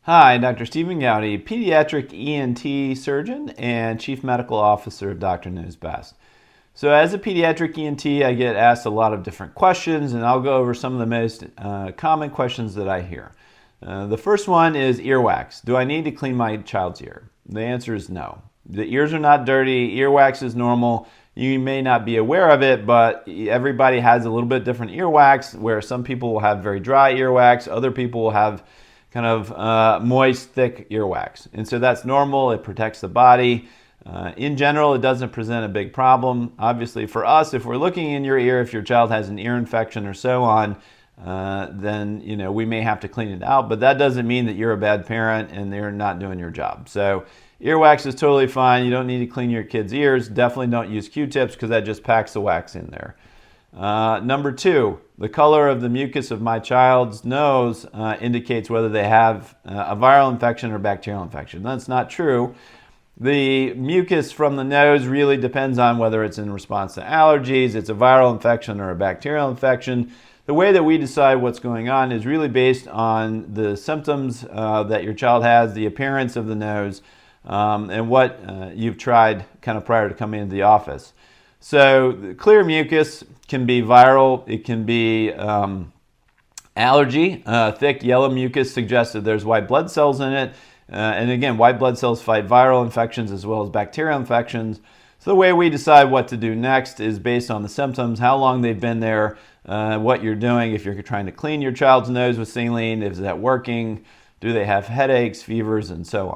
Hi, Dr. Stephen Goudy, pediatric ENT surgeon and chief medical officer of Dr. Knows Best. So as a pediatric ENT, I get asked a lot of different questions, and I'll go over some of the most common questions that I hear. The first one is earwax. Do I need to clean my child's ear? The answer is no. The ears are not dirty. Earwax is normal. You may not be aware of it, but everybody has a little bit different earwax, where some people will have very dry earwax, other people will have kind of moist, thick earwax. And so that's normal. It protects the body. In general, it doesn't present a big problem. Obviously, for us, if we're looking in your ear, if your child has an ear infection or so on, then we may have to clean it out. But that doesn't mean that you're a bad parent and they're not doing your job. So earwax is totally fine. You don't need to clean your kids' ears. Definitely don't use Q-tips because that just packs the wax in there. Number two, the color of the mucus of my child's nose indicates whether they have a viral infection or bacterial infection. That's not true. The mucus from the nose really depends on whether it's in response to allergies, it's a viral infection or a bacterial infection. The way that we decide what's going on is really based on the symptoms that your child has, the appearance of the nose, and what you've tried kind of prior to coming into the office. So clear mucus can be viral, it can be allergy. Thick yellow mucus suggests that there's white blood cells in it. And again, white blood cells fight viral infections as well as bacterial infections. So the way we decide what to do next is based on the symptoms, how long they've been there, what you're doing. If you're trying to clean your child's nose with saline, is that working? Do they have headaches, fevers, and so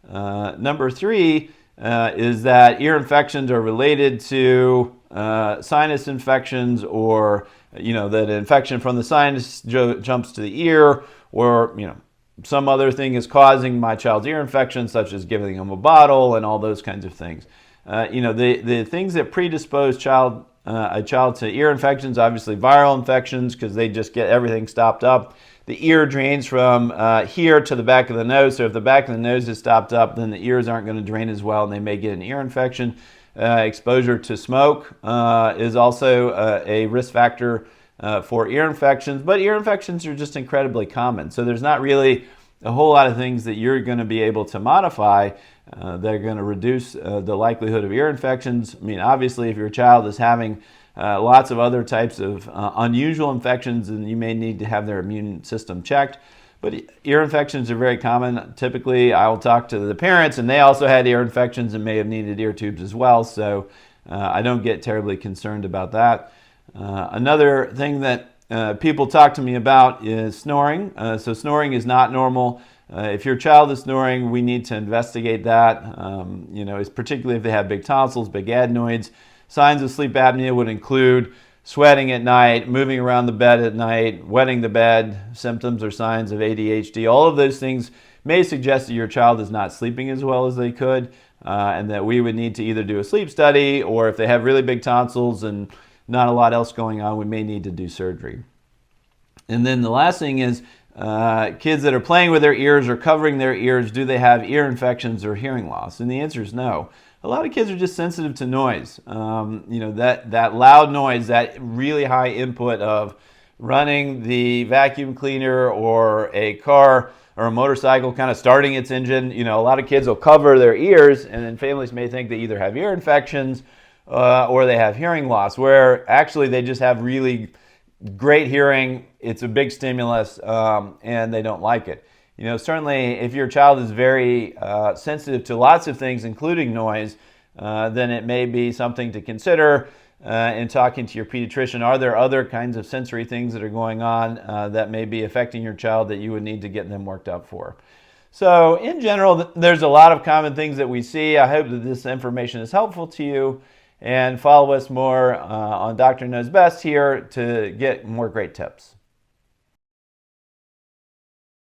on? Number three is that ear infections are related to sinus infections, or that an infection from the sinus jumps to the ear, or some other thing is causing my child's ear infection, such as giving them a bottle and all those kinds of things. The things that predispose a child to ear infections, obviously viral infections, because they just get everything stopped up. The ear drains from here to the back of the nose, so if the back of the nose is stopped up, then the ears aren't going to drain as well, and they may get an ear infection. Exposure to smoke is also a risk factor for ear infections, but ear infections are just incredibly common. So there's not really a whole lot of things that you're going to be able to modify that are going to reduce the likelihood of ear infections. I mean, obviously, if your child is having lots of other types of unusual infections, then you may need to have their immune system checked. But ear infections are very common. Typically, I will talk to the parents, and they also had ear infections and may have needed ear tubes as well. So I don't get terribly concerned about that. Another thing that people talk to me about is snoring. So snoring is not normal. If your child is snoring, we need to investigate that. It's particularly if they have big tonsils, big adenoids. Signs of sleep apnea would include sweating at night, moving around the bed at night, wetting the bed, symptoms or signs of ADHD. All of those things may suggest that your child is not sleeping as well as they could, and that we would need to either do a sleep study, or if they have really big tonsils and not a lot else going on, we may need to do surgery. And then the last thing is kids that are playing with their ears or covering their ears, do they have ear infections or hearing loss? And the answer is no. A lot of kids are just sensitive to noise. That loud noise, that really high input of running the vacuum cleaner or a car or a motorcycle kind of starting its engine. A lot of kids will cover their ears, and then families may think they either have ear infections or they have hearing loss, where actually they just have really great hearing. It's a big stimulus, and they don't like it. Certainly if your child is very sensitive to lots of things, including noise, then it may be something to consider in talking to your pediatrician. Are there other kinds of sensory things that are going on that may be affecting your child that you would need to get them worked up for? So in general, there's a lot of common things that we see. I hope that this information is helpful to you, and follow us more on Dr. Knows Best here to get more great tips.